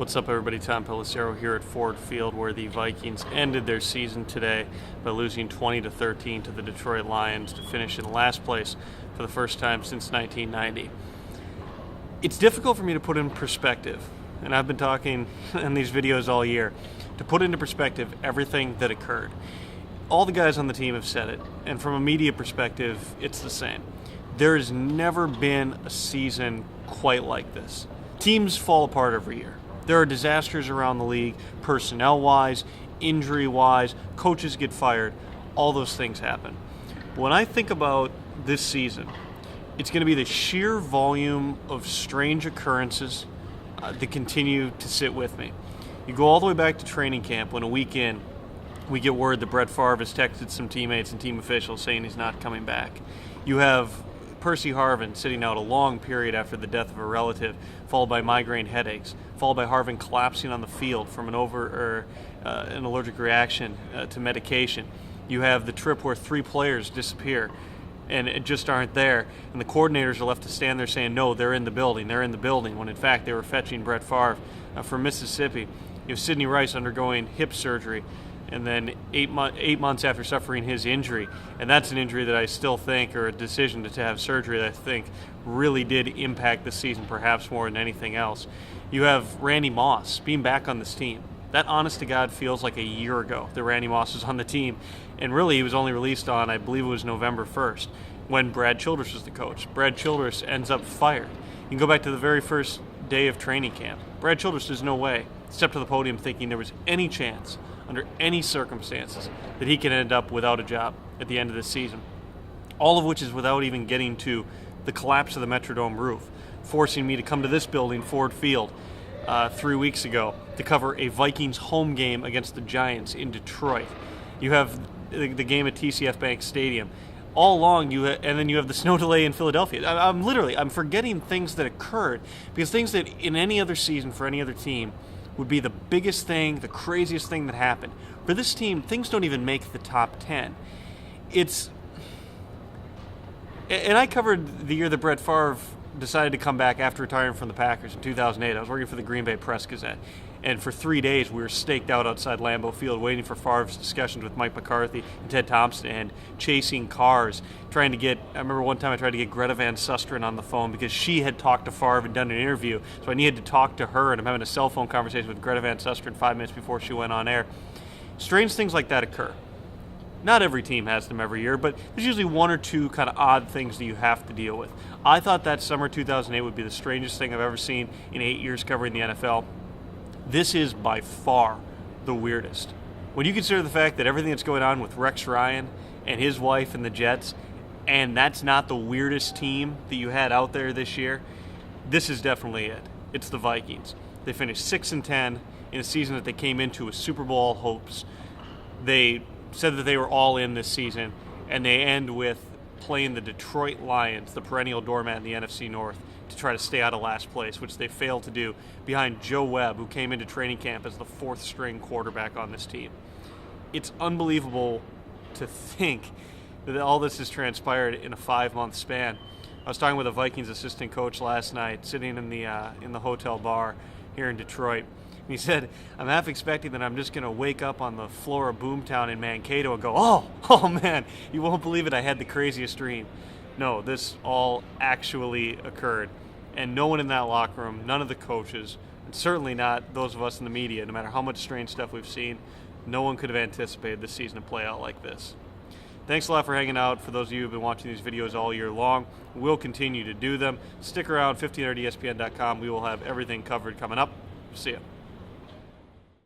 What's up, everybody? Tom Pelissero here at Ford Field, where the Vikings ended their season today by losing 20-13 to the Detroit Lions to finish in last place for the first time since 1990. It's difficult for me to put in perspective, and I've been talking in these videos all year, to put into perspective everything that occurred. All the guys on the team have said it, and from a media perspective, it's the same. There has never been a season quite like this. Teams fall apart every year. There are disasters around the league, personnel-wise, injury-wise, coaches get fired, all those things happen. When I think about this season, it's going to be the sheer volume of strange occurrences that continue to sit with me. You go all the way back to training camp when a week in, we get word that Brett Favre has texted some teammates and team officials saying he's not coming back. You have Percy Harvin sitting out a long period after the death of a relative, followed by migraine headaches, followed by Harvin collapsing on the field from an allergic reaction to medication. You have the trip where 3 players disappear and just aren't there, and the coordinators are left to stand there saying, no, they're in the building, when in fact they were fetching Brett Favre from Mississippi. You have Sidney Rice undergoing hip surgery, and then 8 months after suffering his injury. And that's an injury that I still think, or a decision to have surgery that I think really did impact the season perhaps more than anything else. You have Randy Moss being back on this team. That, honest to God, feels like a year ago that Randy Moss was on the team. And really, he was only released on, I believe it was November 1st, when Brad Childress was the coach. Brad Childress ends up fired. You can go back to the very first day of training camp. Brad Childress, there's no way, stepped to the podium thinking there was any chance, under any circumstances, that he could end up without a job at the end of this season. All of which is without even getting to the collapse of the Metrodome roof, forcing me to come to this building, Ford Field, 3 weeks ago to cover a Vikings home game against the Giants in Detroit. You have the game at TCF Bank Stadium. All along, and then you have the snow delay in Philadelphia. I'm forgetting things that occurred, because things that in any other season for any other team would be the biggest thing, the craziest thing that happened. For this team, things don't even make the top 10. And I covered the year that Brett Favre decided to come back after retiring from the Packers in 2008. I was working for the Green Bay Press-Gazette. And for 3 days, we were staked out outside Lambeau Field waiting for Favre's discussions with Mike McCarthy and Ted Thompson, and chasing cars, I remember one time I tried to get Greta Van Susteren on the phone because she had talked to Favre and done an interview, so I needed to talk to her, and I'm having a cell phone conversation with Greta Van Susteren 5 minutes before she went on air. Strange things like that occur. Not every team has them every year, but there's usually 1 or 2 kind of odd things that you have to deal with. I thought that summer 2008 would be the strangest thing I've ever seen in 8 years covering the NFL. This is by far the weirdest. When you consider the fact that everything that's going on with Rex Ryan and his wife and the Jets, and that's not the weirdest team that you had out there this year, this is definitely it. It's the Vikings. They finished 6-10 in a season that they came into with Super Bowl hopes. They said that they were all in this season, and they end with playing the Detroit Lions, the perennial doormat in the NFC North, to try to stay out of last place, which they failed to do behind Joe Webb, who came into training camp as the 4th-string quarterback on this team. It's unbelievable to think that all this has transpired in a 5-month span. I was talking with a Vikings assistant coach last night, sitting in the hotel bar here in Detroit. And he said, I'm half expecting that I'm just going to wake up on the floor of Boomtown in Mankato and go, oh man, you won't believe it, I had the craziest dream. No, this all actually occurred. And no one in that locker room, none of the coaches, and certainly not those of us in the media, no matter how much strange stuff we've seen, no one could have anticipated this season to play out like this. Thanks a lot for hanging out. For those of you who have been watching these videos all year long, we'll continue to do them. Stick around, 1500ESPN.com. We will have everything covered coming up. See ya.